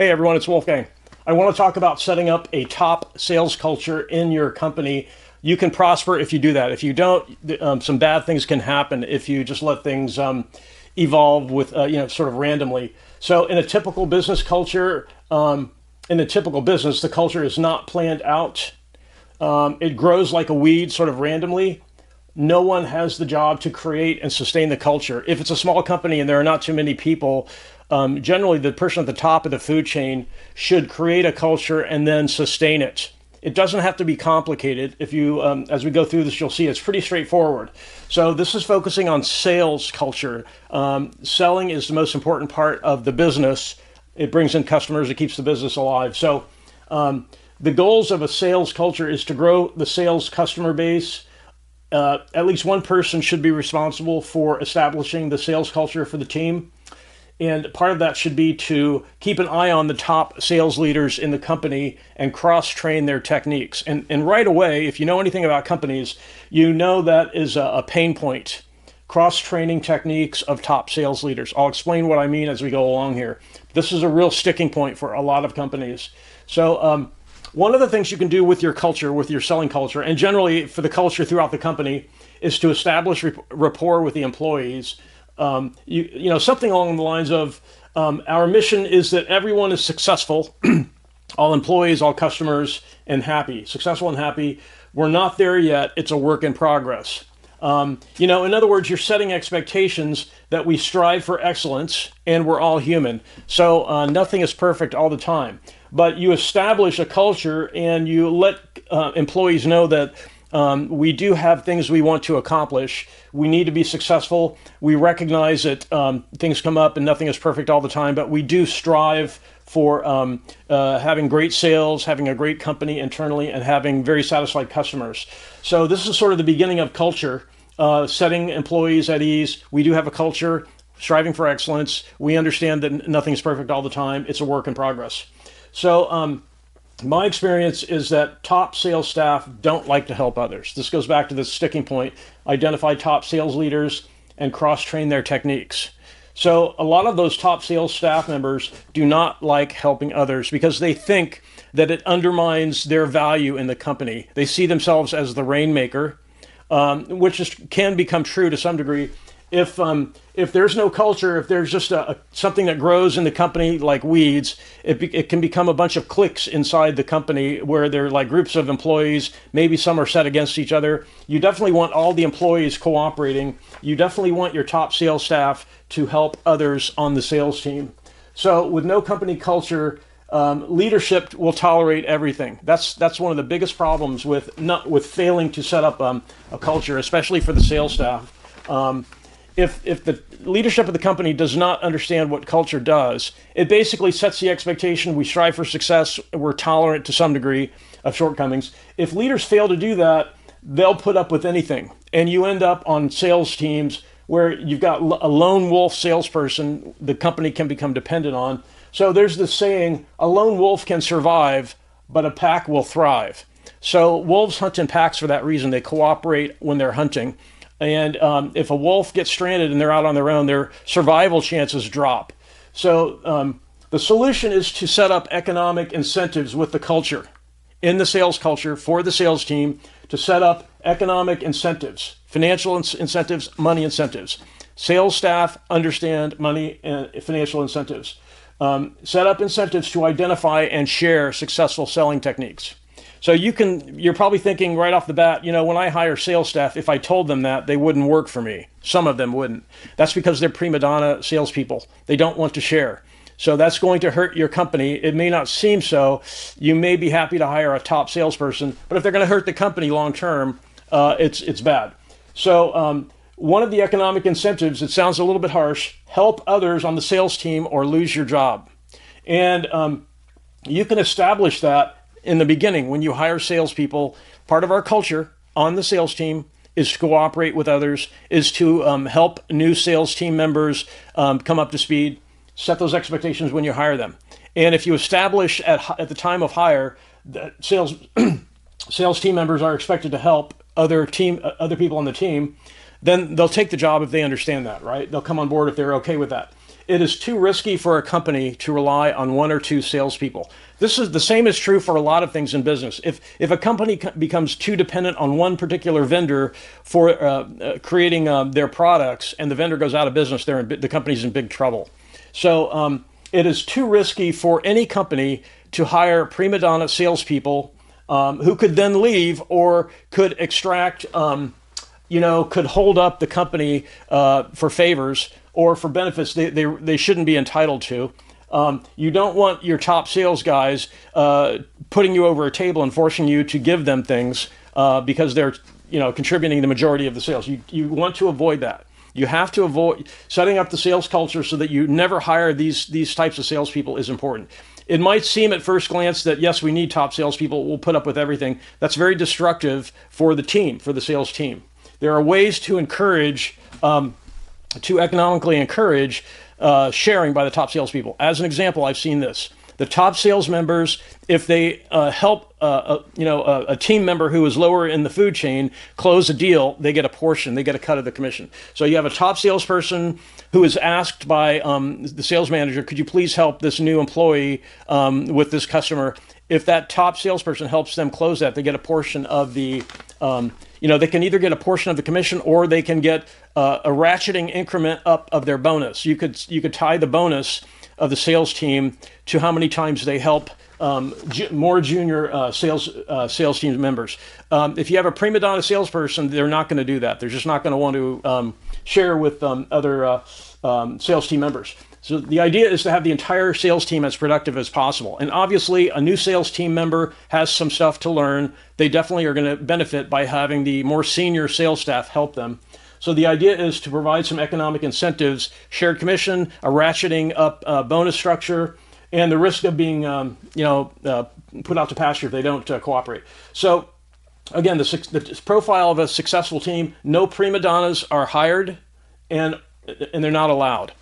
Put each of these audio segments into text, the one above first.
Hey everyone, it's Wolfgang. I want to talk about setting up a top sales culture in your company. You can prosper if you do that. If you don't, some bad things can happen if you just let things evolve with, sort of randomly. So in a typical business culture, in a typical business, the culture is not planned out. It grows like a weed, sort of randomly. No one has the job to create and sustain the culture. If it's a small company and there are not too many people, generally the person at the top of the food chain should create a culture and then sustain it. It doesn't have to be complicated. If you, as we go through this, you'll see it's pretty straightforward. So this is focusing on sales culture. Selling is the most important part of the business. It brings in customers. It keeps the business alive. So the goals of a sales culture is to grow the sales customer base. At least one person should be responsible for establishing the sales culture for the team. And part of that should be to keep an eye on the top sales leaders in the company and cross-train their techniques. And right away, if you know anything about companies, you know that is a pain point. Cross-training techniques of top sales leaders. I'll explain what I mean as we go along here. This is a real sticking point for a lot of companies. So one of the things you can do with your culture, with your selling culture, and generally for the culture throughout the company, is to establish rapport with the employees. Something along the lines of our mission is that everyone is successful, all employees, all customers, and happy, successful and happy. We're not there yet. It's a work in progress. In other words, you're setting expectations that we strive for excellence and we're all human. So nothing is perfect all the time. But you establish a culture and you let employees know that we do have things we want to accomplish. We need to be successful. We recognize that things come up and nothing is perfect all the time, but we do strive for having great sales, having a great company internally, and having very satisfied customers. So this is sort of the beginning of culture, setting employees at ease. We do have a culture, striving for excellence. We understand that nothing's perfect all the time. It's a work in progress. So my experience is that top sales staff don't like to help others. This goes back to the sticking point. Identify top sales leaders and cross-train their techniques. So a lot of those top sales staff members do not like helping others because they think that it undermines their value in the company. They see themselves as the rainmaker, can become true to some degree. If there's no culture, if there's just something that grows in the company like weeds, it can become a bunch of cliques inside the company where they're like groups of employees. Maybe some are set against each other. You definitely want all the employees cooperating. You definitely want your top sales staff to help others on the sales team. So with no company culture, leadership will tolerate everything. That's one of the biggest problems with failing to set up a culture, especially for the sales staff. If the leadership of the company does not understand what culture does, it basically sets the expectation we strive for success, we're tolerant to some degree of shortcomings. If leaders fail to do that, they'll put up with anything. And you end up on sales teams where you've got a lone wolf salesperson the company can become dependent on. So there's this saying, a lone wolf can survive, but a pack will thrive. So wolves hunt in packs for that reason. They cooperate when they're hunting. And if a wolf gets stranded and they're out on their own, their survival chances drop. So the solution is to set up economic incentives with the culture, in the sales culture for the sales team, to set up economic incentives, financial incentives, money incentives. Sales staff understand money and financial incentives. Set up incentives to identify and share successful selling techniques. So you're probably thinking right off the bat, when I hire sales staff, if I told them that, they wouldn't work for me. Some of them wouldn't. That's because they're prima donna salespeople. They don't want to share. So that's going to hurt your company. It may not seem so. You may be happy to hire a top salesperson, but if they're going to hurt the company long term, it's bad. So one of the economic incentives, it sounds a little bit harsh, help others on the sales team or lose your job. And you can establish that in the beginning, when you hire salespeople. Part of our culture on the sales team is to cooperate with others, is to help new sales team members come up to speed, set those expectations when you hire them. And if you establish at the time of hire that sales team members are expected to help other people on the team, then they'll take the job if they understand that, right? They'll come on board if they're okay with that. it is too risky for a company to rely on one or two salespeople. This is the same is true for a lot of things in business. If a company becomes too dependent on one particular vendor for creating their products, and the vendor goes out of business, the company's in big trouble. So it is too risky for any company to hire prima donna salespeople who could then leave or could extract, could hold up the company for favors or for benefits they shouldn't be entitled to. You don't want your top sales guys putting you over a table and forcing you to give them things because they're contributing the majority of the sales. You want to avoid that. You have to avoid setting up the sales culture so that you never hire these types of salespeople is important. It might seem at first glance that, yes, we need top salespeople. We'll put up with everything. That's very destructive for the team, for the sales team. There are ways to encourage, to economically encourage sharing by the top salespeople. As an example, I've seen this. The top sales members, if they help a team member who is lower in the food chain close a deal, they get a portion, they get a cut of the commission. So you have a top salesperson who is asked by the sales manager, could you please help this new employee with this customer? If that top salesperson helps them close that, they get a portion of the, they can either get a portion of the commission or they can get a ratcheting increment up of their bonus. You could tie the bonus of the sales team to how many times they help more junior sales team members. If you have a prima donna salesperson, they're not going to do that. They're just not going to want to share with other sales team members. So the idea is to have the entire sales team as productive as possible. And obviously, a new sales team member has some stuff to learn. They definitely are going to benefit by having the more senior sales staff help them. So the idea is to provide some economic incentives, shared commission, a ratcheting up bonus structure, and the risk of being put out to pasture if they don't cooperate. So again, the profile of a successful team: no prima donnas are hired, and they're not allowed.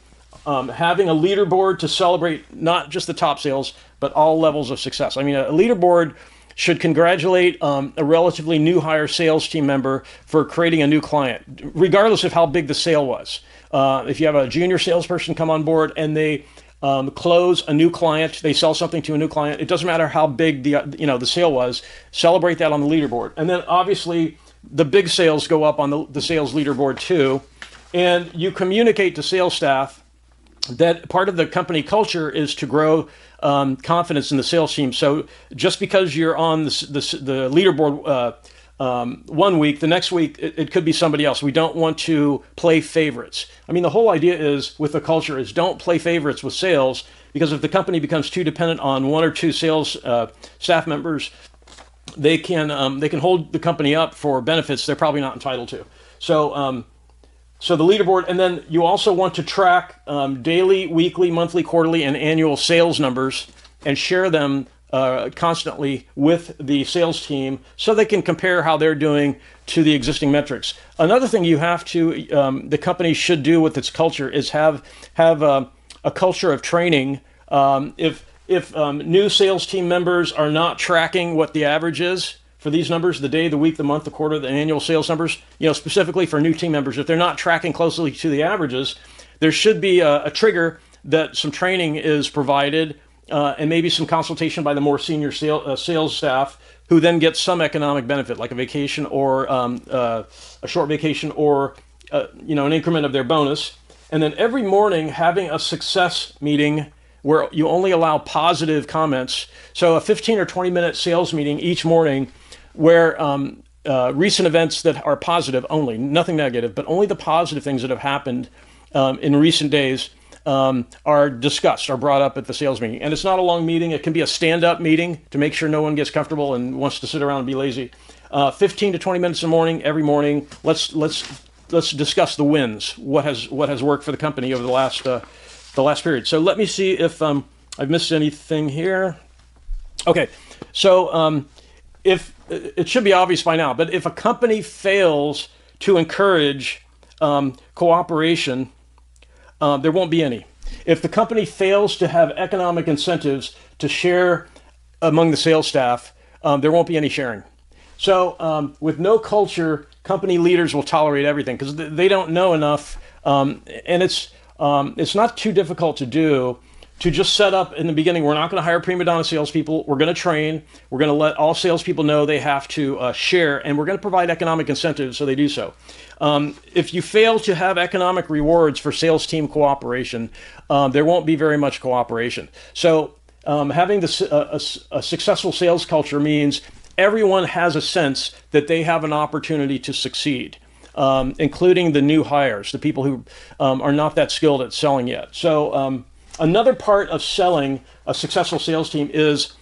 Having a leaderboard to celebrate not just the top sales, but all levels of success. I mean, a leaderboard should congratulate a relatively new hire sales team member for creating a new client, regardless of how big the sale was. If you have a junior salesperson come on board and they close a new client, they sell something to a new client, it doesn't matter how big the sale was, celebrate that on the leaderboard. And then obviously the big sales go up on the sales leaderboard too. And you communicate to sales staff that part of the company culture is to grow confidence in the sales team. So just because you're on the leaderboard 1 week, the next week it could be somebody else. We don't want to play favorites. I mean, the whole idea is with the culture is don't play favorites with sales, because if the company becomes too dependent on one or two sales staff members, they can hold the company up for benefits they're probably not entitled to. So the leaderboard, and then you also want to track daily, weekly, monthly, quarterly, and annual sales numbers and share them constantly with the sales team so they can compare how they're doing to the existing metrics. Another thing you have to, the company should do with its culture is have a culture of training. If new sales team members are not tracking what the average is for these numbers, the day, the week, the month, the quarter, the annual sales numbers, specifically for new team members, if they're not tracking closely to the averages, there should be a trigger that some training is provided and maybe some consultation by the more senior sales staff, who then get some economic benefit, like a vacation or a short vacation or an increment of their bonus. And then every morning having a success meeting where you only allow positive comments. So a 15 or 20 minute sales meeting each morning where recent events that are positive only, nothing negative, but only the positive things that have happened in recent days are discussed, are brought up at the sales meeting. And it's not a long meeting. It can be a stand-up meeting to make sure no one gets comfortable and wants to sit around and be lazy. 15 to 20 minutes in the morning, every morning. Let's discuss the wins. What has worked for the company over the last period. So let me see if I've missed anything here. Okay, so if it should be obvious by now, but if a company fails to encourage cooperation, there won't be any. If the company fails to have economic incentives to share among the sales staff, there won't be any sharing. So with no culture, company leaders will tolerate everything because they don't know enough. And it's It's not too difficult to do. To just set up in the beginning, we're not going to hire prima donna salespeople. We're going to train. We're going to let all salespeople know they have to share, and we're going to provide economic incentives so they do so. If you fail to have economic rewards for sales team cooperation, there won't be very much cooperation. So having a successful sales culture means everyone has a sense that they have an opportunity to succeed, including the new hires, the people who are not that skilled at selling yet. So another part of selling a successful sales team is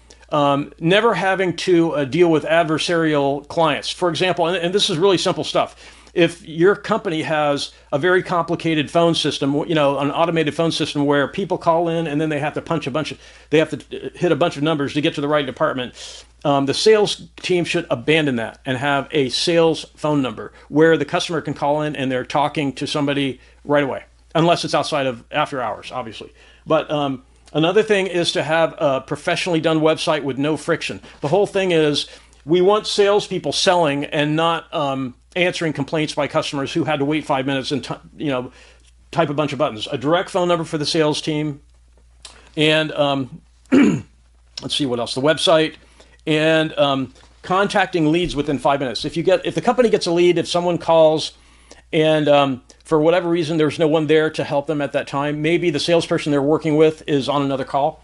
never having to deal with adversarial clients. For example, and this is really simple stuff. If your company has a very complicated phone system, an automated phone system where people call in and then they have to hit a bunch of numbers to get to the right department, the sales team should abandon that and have a sales phone number where the customer can call in and they're talking to somebody right away, unless it's outside of after hours, obviously. But another thing is to have a professionally done website with no friction. The whole thing is we want salespeople selling and not answering complaints by customers who had to wait 5 minutes and type a bunch of buttons. A direct phone number for the sales team, and let's see what else. The website, and contacting leads within 5 minutes. If the company gets a lead, if someone calls and for whatever reason there's no one there to help them at that time, maybe the salesperson they're working with is on another call.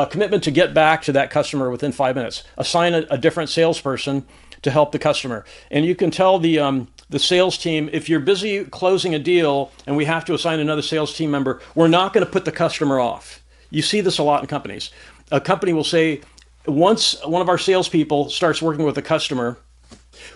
Commitment to get back to that customer within 5 minutes. Assign a different salesperson to help the customer. And you can tell the sales team, if you're busy closing a deal and we have to assign another sales team member, we're not going to put the customer off. You see this a lot in companies. A company will say, once one of our salespeople starts working with a customer,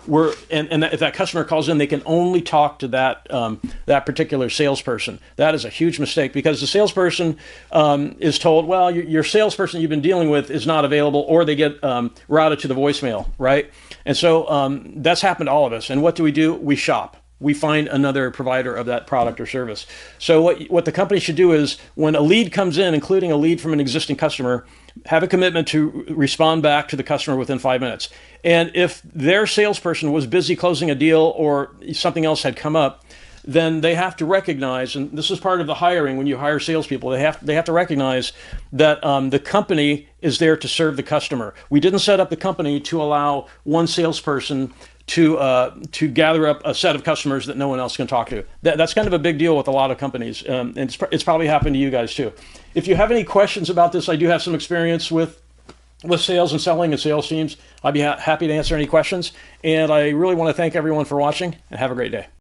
if that customer calls in, they can only talk to that particular salesperson. That is a huge mistake, because the salesperson is told, well, your salesperson you've been dealing with is not available, or they get routed to the voicemail, right? And so that's happened to all of us. And what do? We shop. We find another provider of that product or service. So what the company should do is, when a lead comes in, including a lead from an existing customer, have a commitment to respond back to the customer within 5 minutes. And if their salesperson was busy closing a deal or something else had come up, then they have to recognize, and this is part of the hiring when you hire salespeople, they have to recognize that the company is there to serve the customer. We didn't set up the company to allow one salesperson to gather up a set of customers that no one else can talk to. That's kind of a big deal with a lot of companies, and it's probably happened to you guys too. If you have any questions about this, I do have some experience with sales and selling and sales teams. I'd be happy to answer any questions, and I really want to thank everyone for watching, and have a great day.